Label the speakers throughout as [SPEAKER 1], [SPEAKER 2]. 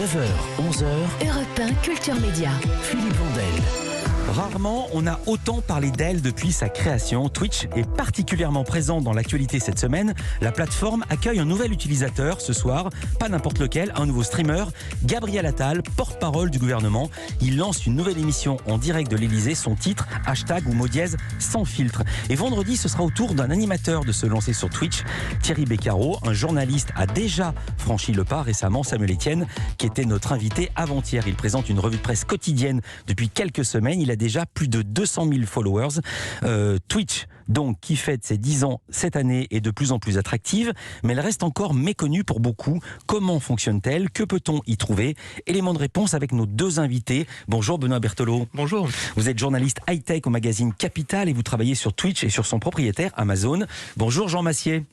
[SPEAKER 1] 9h, 11h,
[SPEAKER 2] Europe 1 Culture Média.
[SPEAKER 1] Philippe Vandel.
[SPEAKER 3] Rarement, on a autant parlé d'elle depuis sa création. Twitch est particulièrement présent dans l'actualité cette semaine. La plateforme accueille un nouvel utilisateur ce soir, pas n'importe lequel, un nouveau streamer, Gabriel Attal, porte-parole du gouvernement. Il lance une nouvelle émission en direct de l'Elysée, son titre, hashtag ou mot dièse, sans filtre. Et vendredi, ce sera au tour d'un animateur de se lancer sur Twitch. Thierry Beccaro, un journaliste, a déjà franchi le pas récemment. Samuel Etienne, qui était notre invité avant-hier. Il présente une revue de presse quotidienne depuis quelques semaines. Il a déjà plus de 200 000 followers. Twitch, donc, qui fête ses 10 ans cette année, est de plus en plus attractive, mais elle reste encore méconnue pour beaucoup. Comment fonctionne-t-elle? Que peut-on y trouver? Élément de réponse avec nos deux invités. Bonjour Benoît Berthelot.
[SPEAKER 4] Bonjour.
[SPEAKER 3] Vous êtes journaliste high-tech au magazine Capital et vous travaillez sur Twitch et sur son propriétaire Amazon. Bonjour Jean Massier.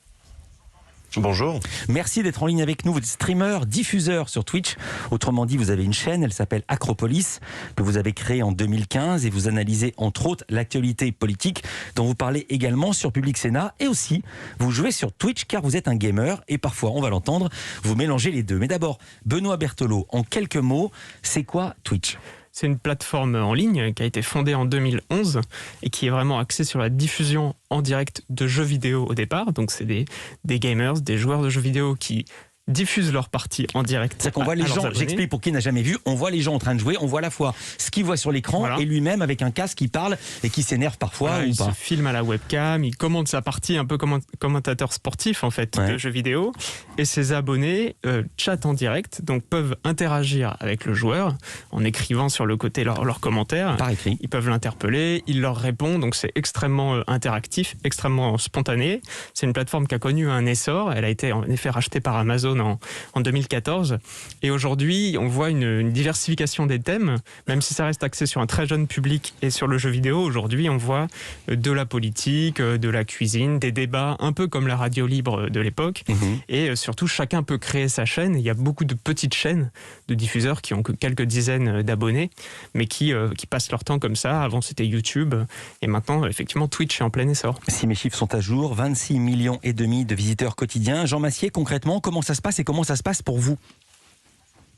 [SPEAKER 5] Bonjour.
[SPEAKER 3] Merci d'être en ligne avec nous. Vous êtes streamer, diffuseur sur Twitch. Autrement dit, vous avez une chaîne, elle s'appelle Acropolis, que vous avez créée en 2015 et vous analysez entre autres l'actualité politique dont vous parlez également sur Public Sénat et aussi vous jouez sur Twitch car vous êtes un gamer et parfois, on va l'entendre, vous mélangez les deux. Mais d'abord, Benoît Berthelot, en quelques mots, c'est quoi Twitch ?
[SPEAKER 4] C'est une plateforme en ligne qui a été fondée en 2011 et qui est vraiment axée sur la diffusion en direct de jeux vidéo au départ. Donc c'est des gamers, des joueurs de jeux vidéo qui diffusent leur partie en direct.
[SPEAKER 3] C'est-à-dire qu'on voit les gens, j'explique pour qui n'a jamais vu, on voit les gens en train de jouer, on voit à la fois ce qu'ils voient sur l'écran voilà. Et lui-même avec un casque qui parle et qui s'énerve parfois
[SPEAKER 4] voilà,
[SPEAKER 3] ou
[SPEAKER 4] il
[SPEAKER 3] pas.
[SPEAKER 4] se filme à la webcam, il commente sa partie un peu comme commentateur sportif en fait de jeux vidéo et ses abonnés chatent en direct, donc peuvent interagir avec le joueur en écrivant sur le côté leurs commentaires.
[SPEAKER 3] Par écrit.
[SPEAKER 4] Ils peuvent l'interpeller, il leur répond, donc c'est extrêmement interactif, extrêmement spontané. C'est une plateforme qui a connu un essor, elle a été en effet rachetée par Amazon en 2014. Et aujourd'hui, on voit une diversification des thèmes, même si ça reste axé sur un très jeune public et sur le jeu vidéo. Aujourd'hui, on voit de la politique, de la cuisine, des débats, un peu comme la radio libre de l'époque. Et surtout, chacun peut créer sa chaîne. Il y a beaucoup de petites chaînes de diffuseurs qui ont que quelques dizaines d'abonnés, mais qui passent leur temps comme ça. Avant, c'était YouTube. Et maintenant, effectivement, Twitch est en plein essor.
[SPEAKER 3] Si mes chiffres sont à jour, 26,5 millions de visiteurs quotidiens. Jean Massier, concrètement, comment ça se passe et comment ça se passe pour vous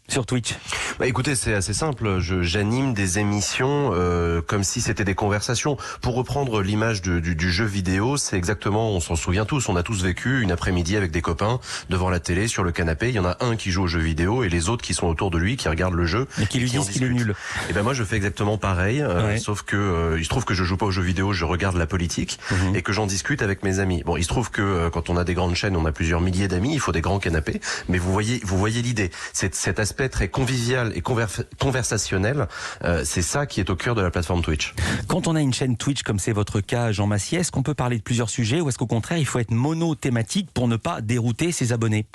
[SPEAKER 3] sur Twitch?
[SPEAKER 5] Écoutez, c'est assez simple. J'anime des émissions comme si c'était des conversations. Pour reprendre l'image du jeu vidéo, c'est exactement, on s'en souvient tous, on a tous vécu une après-midi avec des copains devant la télé, sur le canapé. Il y en a un qui joue au jeu vidéo et les autres qui sont autour de lui, qui regardent le jeu.
[SPEAKER 3] Et qui lui disent qu'il est nul.
[SPEAKER 5] Et ben moi, je fais exactement pareil, sauf que il se trouve que je joue pas aux jeux vidéo, je regarde la politique et que j'en discute avec mes amis. Bon, il se trouve que quand on a des grandes chaînes, on a plusieurs milliers d'amis, il faut des grands canapés. Mais vous voyez l'idée. C'est cet aspect très convivial et conversationnel, c'est ça qui est au cœur de la plateforme Twitch.
[SPEAKER 3] Quand on a une chaîne Twitch comme c'est votre cas, Jean Massier, est-ce qu'on peut parler de plusieurs sujets ou est-ce qu'au contraire il faut être monothématique pour ne pas dérouter ses abonnés ?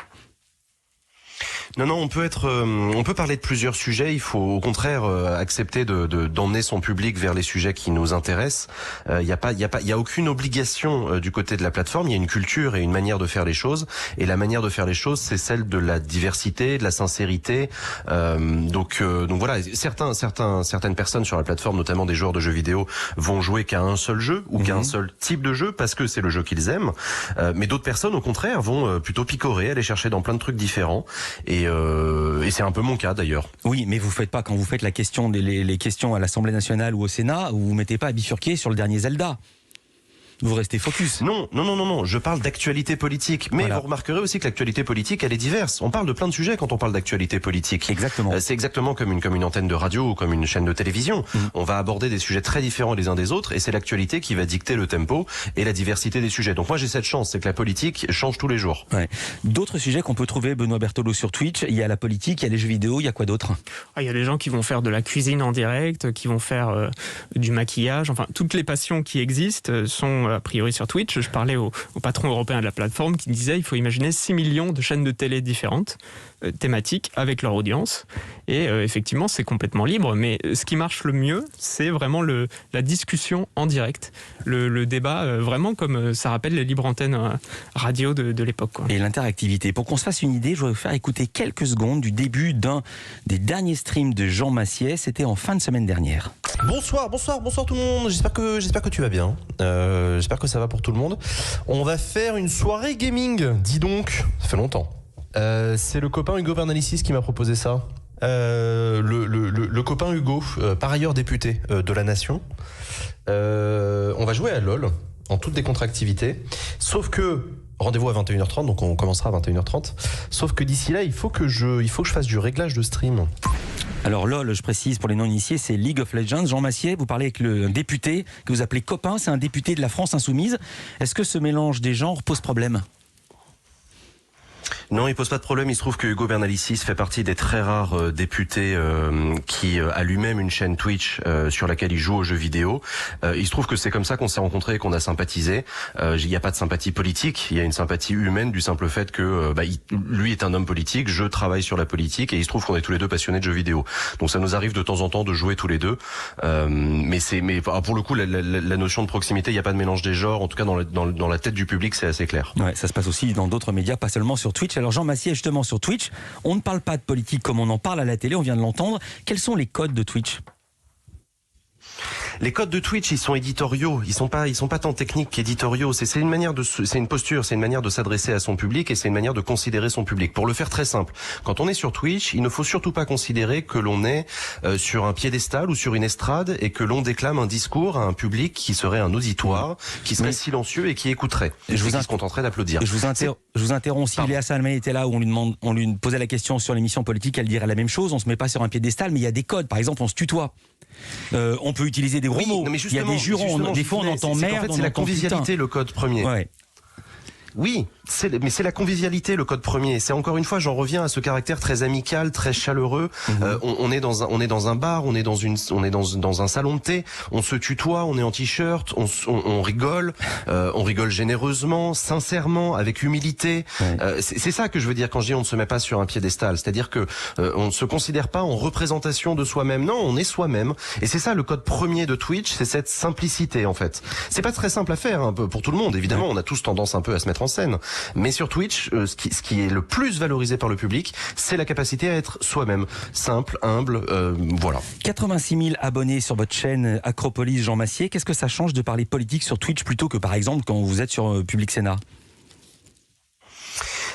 [SPEAKER 5] Non, on peut parler de plusieurs sujets. Il faut au contraire accepter d'emmener son public vers les sujets qui nous intéressent. Il y a aucune obligation du côté de la plateforme. Il y a une culture et une manière de faire les choses. Et la manière de faire les choses, c'est celle de la diversité, de la sincérité. Donc voilà, certaines personnes sur la plateforme, notamment des joueurs de jeux vidéo, vont jouer qu'à un seul jeu ou qu'à un seul type de jeu parce que c'est le jeu qu'ils aiment. Mais d'autres personnes, au contraire, vont plutôt picorer, aller chercher dans plein de trucs différents. Et c'est un peu mon cas d'ailleurs.
[SPEAKER 3] Oui, mais vous faites pas, quand vous faites les questions à l'Assemblée nationale ou au Sénat, vous mettez pas à bifurquer sur le dernier Zelda. Vous restez focus.
[SPEAKER 5] Non. Je parle d'actualité politique. Mais Vous remarquerez aussi que l'actualité politique, elle est diverse. On parle de plein de sujets quand on parle d'actualité politique.
[SPEAKER 3] Exactement.
[SPEAKER 5] C'est exactement comme une antenne de radio ou comme une chaîne de télévision. On va aborder des sujets très différents les uns des autres et c'est l'actualité qui va dicter le tempo et la diversité des sujets. Donc moi, j'ai cette chance, c'est que la politique change tous les jours.
[SPEAKER 3] Ouais. D'autres sujets qu'on peut trouver, Benoît Berthelot, sur Twitch, il y a la politique, il y a les jeux vidéo, il y a quoi d'autre ?
[SPEAKER 4] Il y a des gens qui vont faire de la cuisine en direct, qui vont faire du maquillage. Enfin, toutes les passions qui existent sont a priori sur Twitch. Je parlais au patron européen de la plateforme qui disait il faut imaginer 6 millions de chaînes de télé différentes, thématiques, avec leur audience. Et effectivement, c'est complètement libre. Mais ce qui marche le mieux, c'est vraiment la discussion en direct. Le débat, vraiment comme ça rappelle les libres antennes radio de l'époque.
[SPEAKER 3] Et l'interactivité. Pour qu'on se fasse une idée, je vais vous faire écouter quelques secondes du début d'un des derniers streams de Jean Massier. C'était en fin de semaine dernière.
[SPEAKER 6] Bonsoir tout le monde. J'espère que tu vas bien. J'espère que ça va pour tout le monde. On va faire une soirée gaming. Dis donc, ça fait longtemps. C'est le copain Hugo Bernalicis qui m'a proposé ça. le copain Hugo, par ailleurs député de la Nation. On va jouer à LOL en toute décontractivité. Sauf que rendez-vous à 21h30, donc on commencera à 21h30. Sauf que d'ici là, il faut que je fasse du réglage de stream.
[SPEAKER 3] Alors LOL, je précise pour les non-initiés, c'est League of Legends. Jean Massier, vous parlez avec le député que vous appelez copain, c'est un député de la France Insoumise. Est-ce que ce mélange des genres pose problème ?
[SPEAKER 5] Non, il pose pas de problème. Il se trouve que Hugo Bernalicis fait partie des très rares députés qui a lui-même une chaîne Twitch sur laquelle il joue aux jeux vidéo. Il se trouve que c'est comme ça qu'on s'est rencontrés et qu'on a sympathisé. Il n'y a pas de sympathie politique, il y a une sympathie humaine du simple fait que lui est un homme politique, je travaille sur la politique et il se trouve qu'on est tous les deux passionnés de jeux vidéo. Donc ça nous arrive de temps en temps de jouer tous les deux. Mais pour le coup, la notion de proximité, il n'y a pas de mélange des genres. En tout cas, dans la tête du public, c'est assez clair.
[SPEAKER 3] Ouais, ça se passe aussi dans d'autres médias, pas seulement sur Twitch. Alors Jean Massier, justement sur Twitch, on ne parle pas de politique comme on en parle à la télé, on vient de l'entendre. Quels sont les codes de Twitch ?
[SPEAKER 5] Les codes de Twitch, ils sont éditoriaux. Ils sont pas tant techniques qu'éditoriaux. C'est une posture, c'est une manière de s'adresser à son public et c'est une manière de considérer son public. Pour le faire très simple, quand on est sur Twitch, il ne faut surtout pas considérer que l'on est sur un piédestal ou sur une estrade et que l'on déclame un discours à un public qui serait un auditoire, qui serait silencieux et qui écouterait. Et qui se contenterait d'applaudir.
[SPEAKER 3] Je vous interromps. Si Léa Salamé était là où on lui posait la question sur l'émission politique, elle dirait la même chose. On se met pas sur un piédestal, mais il y a des codes. Par exemple, on se tutoie. On peut utiliser des gros mots. Il y a des jurons. Des fois, on entend merde.
[SPEAKER 5] En fait, c'est la convivialité, le code premier.
[SPEAKER 3] Ouais.
[SPEAKER 5] Oui, mais c'est la convivialité, le code premier. C'est encore une fois, j'en reviens à ce caractère très amical, très chaleureux. On est dans un bar, on est dans un salon de thé. On se tutoie, on est en t-shirt, on rigole généreusement, sincèrement, avec humilité. Ouais. C'est ça que je veux dire quand je dis on ne se met pas sur un piédestal. C'est-à-dire que on ne se considère pas en représentation de soi-même. Non, on est soi-même. Et c'est ça le code premier de Twitch, c'est cette simplicité en fait. C'est pas très simple à faire un peu pour tout le monde. Évidemment, on a tous tendance un peu à se mettre en scène. Mais sur Twitch, ce qui est le plus valorisé par le public, c'est la capacité à être soi-même, simple, humble, voilà.
[SPEAKER 3] 86 000 abonnés sur votre chaîne Acropolis, Jean Massier. Qu'est-ce que ça change de parler politique sur Twitch plutôt que par exemple quand vous êtes sur Public Sénat ?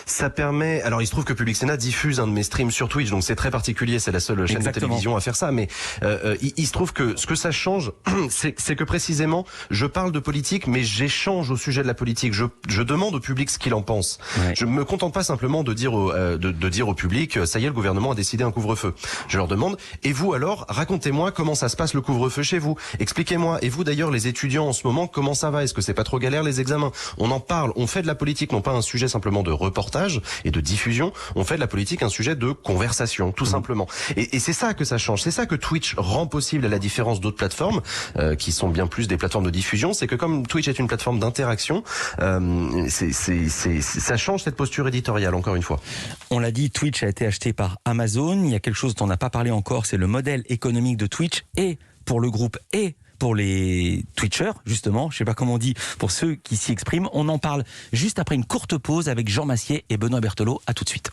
[SPEAKER 5] Ça permet. Alors, il se trouve que Public Sénat diffuse un de mes streams sur Twitch, donc c'est très particulier. C'est la seule chaîne de télévision à faire ça. Mais il se trouve que ce que ça change, c'est que précisément, je parle de politique, mais j'échange au sujet de la politique. Je demande au public ce qu'il en pense. Ouais. Je me contente pas simplement de dire au public, ça y est, le gouvernement a décidé un couvre-feu. Je leur demande, et vous alors, racontez-moi comment ça se passe le couvre-feu chez vous. Expliquez-moi. Et vous d'ailleurs, les étudiants en ce moment, comment ça va ? Est-ce que c'est pas trop galère les examens ? On en parle. On fait de la politique, non pas un sujet simplement de reportage et de diffusion, on fait de la politique un sujet de conversation, tout simplement. Et c'est ça que ça change, c'est ça que Twitch rend possible à la différence d'autres plateformes, qui sont bien plus des plateformes de diffusion, c'est que comme Twitch est une plateforme d'interaction, ça change cette posture éditoriale, encore une fois.
[SPEAKER 3] On l'a dit, Twitch a été acheté par Amazon, il y a quelque chose dont on n'a pas parlé encore, c'est le modèle économique de Twitch, et pour le groupe, et pour les Twitchers, justement, je ne sais pas comment on dit, pour ceux qui s'y expriment. On en parle juste après une courte pause avec Jean Massier et Benoît Berthelot. À tout de suite.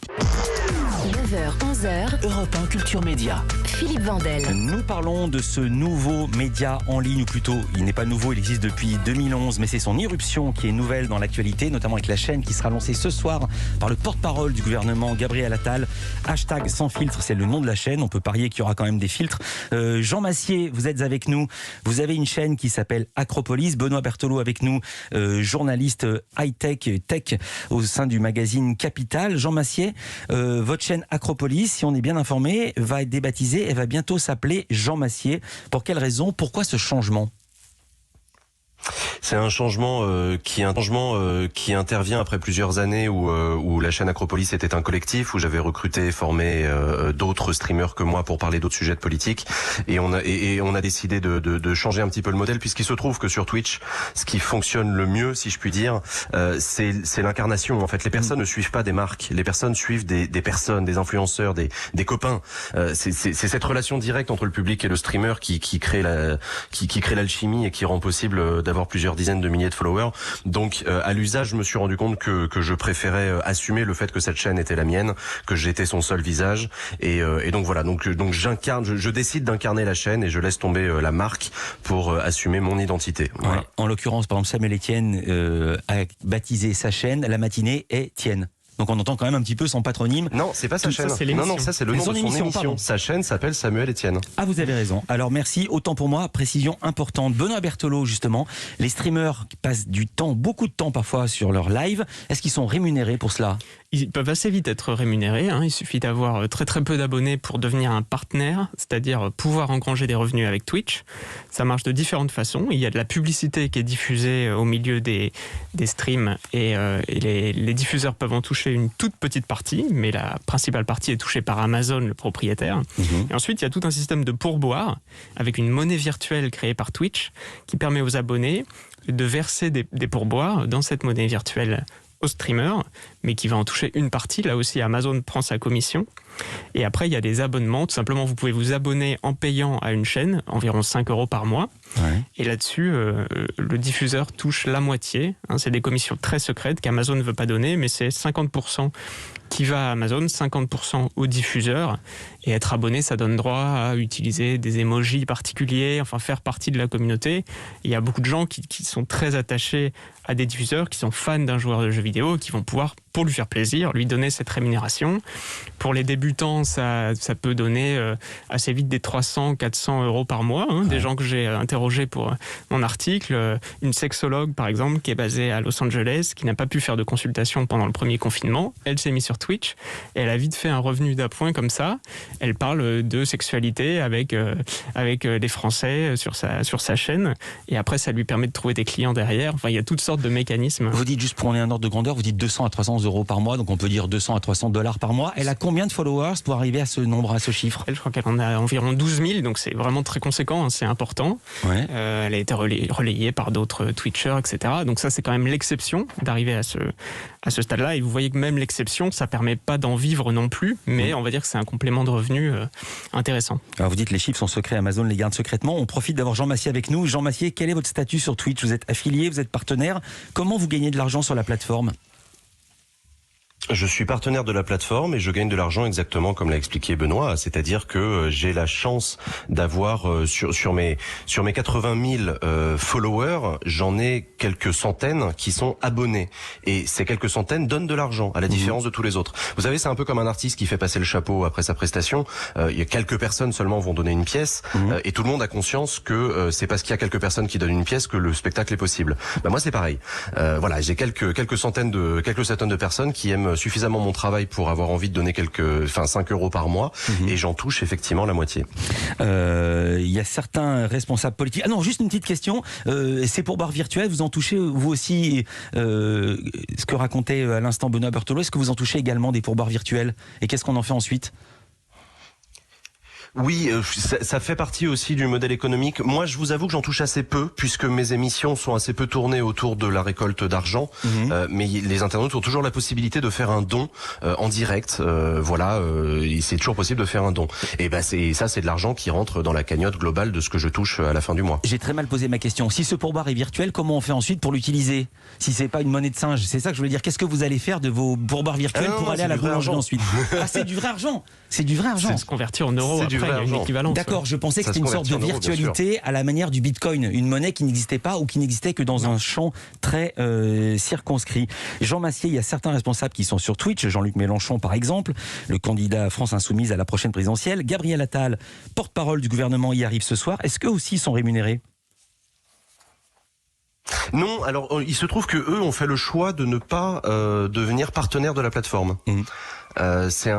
[SPEAKER 2] 9h, 11h,
[SPEAKER 1] Europe 1 Culture Média.
[SPEAKER 2] Philippe Vandel.
[SPEAKER 3] Nous parlons de ce nouveau média en ligne, ou plutôt, il n'est pas nouveau, il existe depuis 2011, mais c'est son irruption qui est nouvelle dans l'actualité, notamment avec la chaîne qui sera lancée ce soir par le porte-parole du gouvernement, Gabriel Attal. Hashtag sans filtre, c'est le nom de la chaîne. On peut parier qu'il y aura quand même des filtres. Jean Massier, vous êtes avec nous. Vous avez une chaîne qui s'appelle Acropolis. Benoît Berthelot avec nous, journaliste high-tech, tech au sein du magazine Capital. Jean Massier, votre chaîne Acropolis, si on est bien informé, va être débaptisée. Elle va bientôt s'appeler Jean Massier. Pour quelle raison ? Pourquoi ce changement ?
[SPEAKER 5] C'est un changement qui intervient après plusieurs années où la chaîne Acropolis était un collectif, où j'avais recruté et formé d'autres streamers que moi pour parler d'autres sujets de politique, et on a décidé de changer un petit peu le modèle, puisqu'il se trouve que sur Twitch, ce qui fonctionne le mieux, si je puis dire, c'est l'incarnation. En fait, les personnes ne suivent pas des marques, les personnes suivent des personnes, des influenceurs, des copains. C'est cette relation directe entre le public et le streamer qui crée l'alchimie et qui rend possible d'avoir plusieurs dizaines de milliers de followers. Donc à l'usage, je me suis rendu compte que je préférais assumer le fait que cette chaîne était la mienne, que j'étais son seul visage, et donc voilà, donc je décide d'incarner la chaîne et je laisse tomber la marque pour assumer mon identité. Voilà. Ouais.
[SPEAKER 3] En l'occurrence, par exemple, Samuel Etienne a baptisé sa chaîne La Matinée est Tienne. Donc on entend quand même un petit peu son patronyme.
[SPEAKER 5] Non, c'est pas sa chaîne.
[SPEAKER 4] Ça, c'est
[SPEAKER 5] non, ça c'est le nom de son émission.
[SPEAKER 3] Pardon.
[SPEAKER 5] Sa chaîne s'appelle Samuel Etienne.
[SPEAKER 3] Ah, vous avez raison. Alors merci, autant pour moi, précision importante. Benoît Berthelot, justement, les streamers qui passent du temps, beaucoup de temps parfois sur leur live, est-ce qu'ils sont rémunérés pour cela ?
[SPEAKER 4] Ils peuvent assez vite être rémunérés. Il suffit d'avoir très très peu d'abonnés pour devenir un partenaire, c'est-à-dire pouvoir engranger des revenus avec Twitch. Ça marche de différentes façons. Il y a de la publicité qui est diffusée au milieu des streams et les diffuseurs peuvent en toucher une toute petite partie, mais la principale partie est touchée par Amazon, le propriétaire. Et ensuite, il y a tout un système de pourboire avec une monnaie virtuelle créée par Twitch qui permet aux abonnés de verser des pourboires dans cette monnaie virtuelle au streamer, mais qui va en toucher une partie. Là aussi, Amazon prend sa commission. Et après, il y a des abonnements. Tout simplement, vous pouvez vous abonner en payant à une chaîne, environ 5 € par mois. Ouais. Et là-dessus, le diffuseur touche la moitié. C'est des commissions très secrètes qu'Amazon ne veut pas donner, mais c'est 50% qui va à Amazon, 50% au diffuseur. Et être abonné, ça donne droit à utiliser des emojis particuliers, enfin faire partie de la communauté. Il y a beaucoup de gens qui sont très attachés à des diffuseurs, qui sont fans d'un joueur de jeux vidéo, qui vont pouvoir, pour lui faire plaisir, lui donner cette rémunération. Pour les débutants, ça peut donner assez vite des 300-400 € par mois. Des gens que j'ai interrogés pour mon article. Une sexologue, par exemple, qui est basée à Los Angeles, qui n'a pas pu faire de consultation pendant le premier confinement. Elle s'est mise sur Twitch et elle a vite fait un revenu d'appoint comme ça. Elle parle de sexualité avec les Français sur sa chaîne. Et après, ça lui permet de trouver des clients derrière. Enfin, il y a toutes sortes de mécanismes.
[SPEAKER 3] Vous dites, juste pour qu'on ait un ordre de grandeur, vous dites 200 à 300 € par mois, donc on peut dire 200 à 300 $ par mois. Elle a combien de followers pour arriver à ce nombre, à ce chiffre ?
[SPEAKER 4] Je crois qu'elle en a environ 12 000, donc c'est vraiment très conséquent, c'est important. Ouais. Elle a été relayée par d'autres Twitchers, etc. Donc ça, c'est quand même l'exception d'arriver à ce stade-là. Et vous voyez que même l'exception, ça permet pas d'en vivre non plus, mais on va dire que c'est un complément de revenu intéressant.
[SPEAKER 3] Alors vous dites les chiffres sont secrets, Amazon les garde secrètement. On profite d'avoir Jean Massier avec nous. Jean Massier, quel est votre statut sur Twitch ? Vous êtes affilié, vous êtes partenaire. Comment vous gagnez de l'argent sur la plateforme ?
[SPEAKER 5] Je suis partenaire de la plateforme et je gagne de l'argent exactement comme l'a expliqué Benoît, c'est-à-dire que j'ai la chance d'avoir sur mes 80 000 followers, j'en ai quelques centaines qui sont abonnés et ces quelques centaines donnent de l'argent à la différence de tous les autres. Vous savez, c'est un peu comme un artiste qui fait passer le chapeau après sa prestation. Il y a quelques personnes seulement vont donner une pièce et tout le monde a conscience que c'est parce qu'il y a quelques personnes qui donnent une pièce que le spectacle est possible. Moi c'est pareil. Voilà, j'ai quelques centaines de personnes qui aiment suffisamment mon travail pour avoir envie de donner 5 € par mois et j'en touche effectivement la moitié.
[SPEAKER 3] Il y a certains responsables politiques. Ah non, juste une petite question. Ces pourboires virtuels, vous en touchez vous aussi ce que racontait à l'instant Benoît Berthelot, est-ce que vous en touchez également des pourboires virtuels ? Et qu'est-ce qu'on en fait ensuite ?
[SPEAKER 5] Oui, ça fait partie aussi du modèle économique. Moi, je vous avoue que j'en touche assez peu, puisque mes émissions sont assez peu tournées autour de la récolte d'argent. Mais les internautes ont toujours la possibilité de faire un don en direct. C'est toujours possible de faire un don. Et c'est de l'argent qui rentre dans la cagnotte globale de ce que je touche à la fin du mois.
[SPEAKER 3] J'ai très mal posé ma question. Si ce pourboire est virtuel, comment on fait ensuite pour l'utiliser ? Si c'est pas une monnaie de singe, c'est ça que je voulais dire. Qu'est-ce que vous allez faire de vos pourboires virtuels pour aller à la boulangerie ensuite ? Ah, c'est du vrai argent. C'est du vrai argent.
[SPEAKER 4] C'est se convertir en euros. Après, il y a une équivalence.
[SPEAKER 3] D'accord, je pensais que c'était une sorte de virtualité à la manière du Bitcoin, une monnaie qui n'existait pas ou qui n'existait que dans un champ très circonscrit. Jean Massier, il y a certains responsables qui sont sur Twitch, Jean-Luc Mélenchon par exemple, le candidat France Insoumise à la prochaine présidentielle, Gabriel Attal, porte-parole du gouvernement, y arrive ce soir. Est-ce qu'eux aussi sont rémunérés ?
[SPEAKER 5] Non, alors il se trouve que eux ont fait le choix de ne pas devenir partenaire de la plateforme. C'est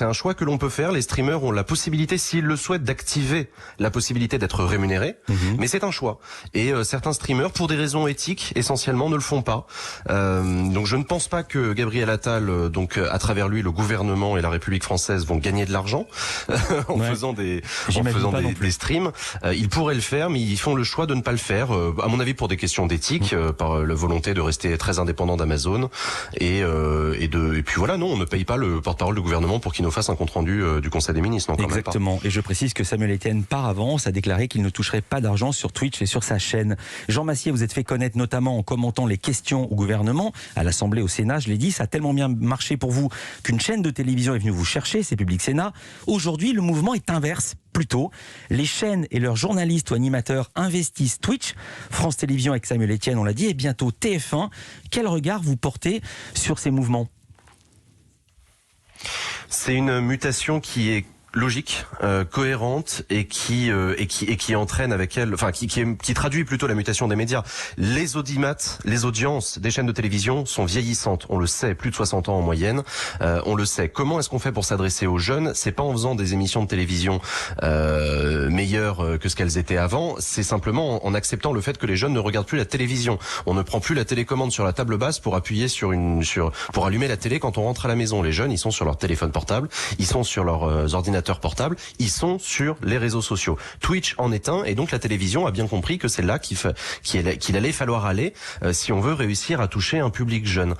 [SPEAKER 5] un choix que l'on peut faire. Les streamers ont la possibilité, s'ils le souhaitent, d'activer la possibilité d'être rémunérés. Mais c'est un choix. Et certains streamers, pour des raisons éthiques, essentiellement, ne le font pas. Donc je ne pense pas que Gabriel Attal, à travers lui, le gouvernement et la République française vont gagner de l'argent en faisant des streams. Ils pourraient le faire, mais ils font le choix de ne pas le faire. À mon avis, pour des questions d'éthique, par la volonté de rester très indépendant d'Amazon. Et puis voilà, non, on ne paye pas le porte-parole du gouvernement pour qu'il nous fasse un compte-rendu du Conseil des ministres.
[SPEAKER 3] Exactement. Et je précise que Samuel Etienne, par avance, a déclaré qu'il ne toucherait pas d'argent sur Twitch et sur sa chaîne. Jean Massier, vous êtes fait connaître notamment en commentant les questions au gouvernement, à l'Assemblée, au Sénat, je l'ai dit, ça a tellement bien marché pour vous qu'une chaîne de télévision est venue vous chercher, c'est Public Sénat. Aujourd'hui, le mouvement est inverse. Plutôt, les chaînes et leurs journalistes ou animateurs investissent Twitch, France Télévisions avec Samuel Etienne, on l'a dit, et bientôt TF1. Quel regard vous portez sur ces mouvements ?
[SPEAKER 5] C'est une mutation qui est logique, cohérente et qui entraîne avec elle, enfin qui traduit plutôt la mutation des médias. Les audimates, les audiences des chaînes de télévision sont vieillissantes. On le sait, plus de 60 ans en moyenne. On le sait. Comment est-ce qu'on fait pour s'adresser aux jeunes ? C'est pas en faisant des émissions de télévision meilleures que ce qu'elles étaient avant. C'est simplement en acceptant le fait que les jeunes ne regardent plus la télévision. On ne prend plus la télécommande sur la table basse pour appuyer pour allumer la télé quand on rentre à la maison. Les jeunes, ils sont sur leur téléphone portable, ils sont sur leurs ordinateurs portables, ils sont sur les réseaux sociaux. Twitch en est un, et donc la télévision a bien compris que c'est là qu'il allait falloir aller si on veut réussir à toucher un public jeune.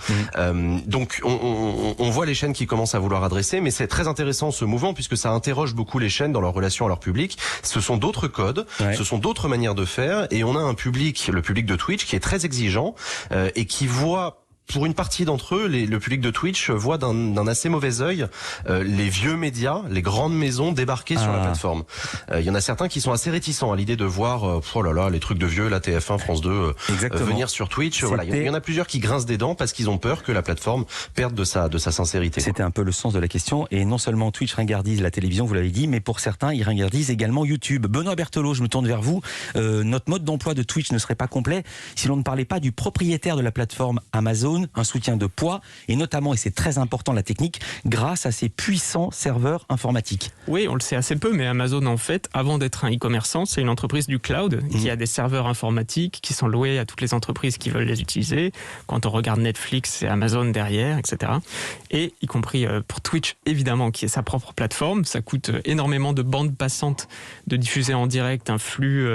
[SPEAKER 5] Donc on voit les chaînes qui commencent à vouloir adresser, mais c'est très intéressant ce mouvement puisque ça interroge beaucoup les chaînes dans leur relation à leur public. Ce sont d'autres codes, ce sont d'autres manières de faire, et on a un public, le public de Twitch, qui est très exigeant et qui voit, pour une partie d'entre eux, le public de Twitch voit d'un assez mauvais œil les vieux médias, les grandes maisons débarquer sur la plateforme. Il y en a certains qui sont assez réticents à l'idée de voir les trucs de vieux, la TF1, France 2 venir sur Twitch. Voilà, il y en a plusieurs qui grincent des dents parce qu'ils ont peur que la plateforme perde de sa sincérité.
[SPEAKER 3] C'était un peu le sens de la question, et non seulement Twitch ringardise la télévision, vous l'avez dit, mais pour certains, ils ringardisent également YouTube. Benoît Berthelot, je me tourne vers vous. Notre mode d'emploi de Twitch ne serait pas complet si l'on ne parlait pas du propriétaire de la plateforme Amazon, un soutien de poids, et notamment, et c'est très important la technique, grâce à ces puissants serveurs informatiques.
[SPEAKER 4] Oui, on le sait assez peu, mais Amazon, en fait, avant d'être un e-commerçant, c'est une entreprise du cloud qui a des serveurs informatiques qui sont loués à toutes les entreprises qui veulent les utiliser. Quand on regarde Netflix, c'est Amazon derrière, etc. Et y compris pour Twitch, évidemment, qui est sa propre plateforme. Ça coûte énormément de bandes passantes de diffuser en direct un flux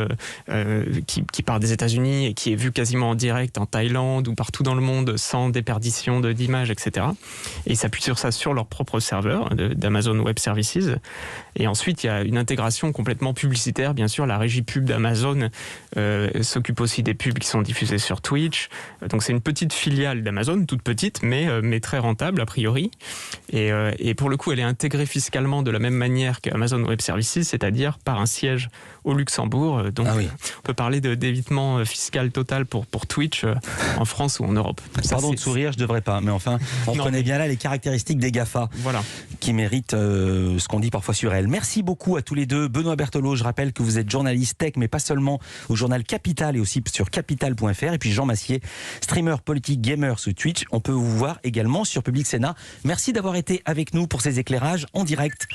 [SPEAKER 4] qui part des États-Unis et qui est vu quasiment en direct en Thaïlande ou partout dans le monde sans déperdition d'images, etc. Et ils s'appuient sur ça sur leur propre serveur d'Amazon Web Services. Et ensuite, il y a une intégration complètement publicitaire. Bien sûr, la régie pub d'Amazon s'occupe aussi des pubs qui sont diffusées sur Twitch. Donc c'est une petite filiale d'Amazon, toute petite, mais très rentable a priori. Et pour le coup, elle est intégrée fiscalement de la même manière qu'Amazon Web Services, c'est-à-dire par un siège au Luxembourg. Donc on peut parler d'évitement fiscal total pour Twitch en France ou en Europe.
[SPEAKER 3] Pardon de sourire, je devrais pas, mais enfin, on reconnaît bien là les caractéristiques des GAFA qui méritent ce qu'on dit parfois sur elles. Merci beaucoup à tous les deux. Benoît Berthelot, je rappelle que vous êtes journaliste tech, mais pas seulement au journal Capital et aussi sur capital.fr. Et puis Jean Massier, streamer politique gamer sur Twitch. On peut vous voir également sur Public Sénat. Merci d'avoir été avec nous pour ces éclairages en direct.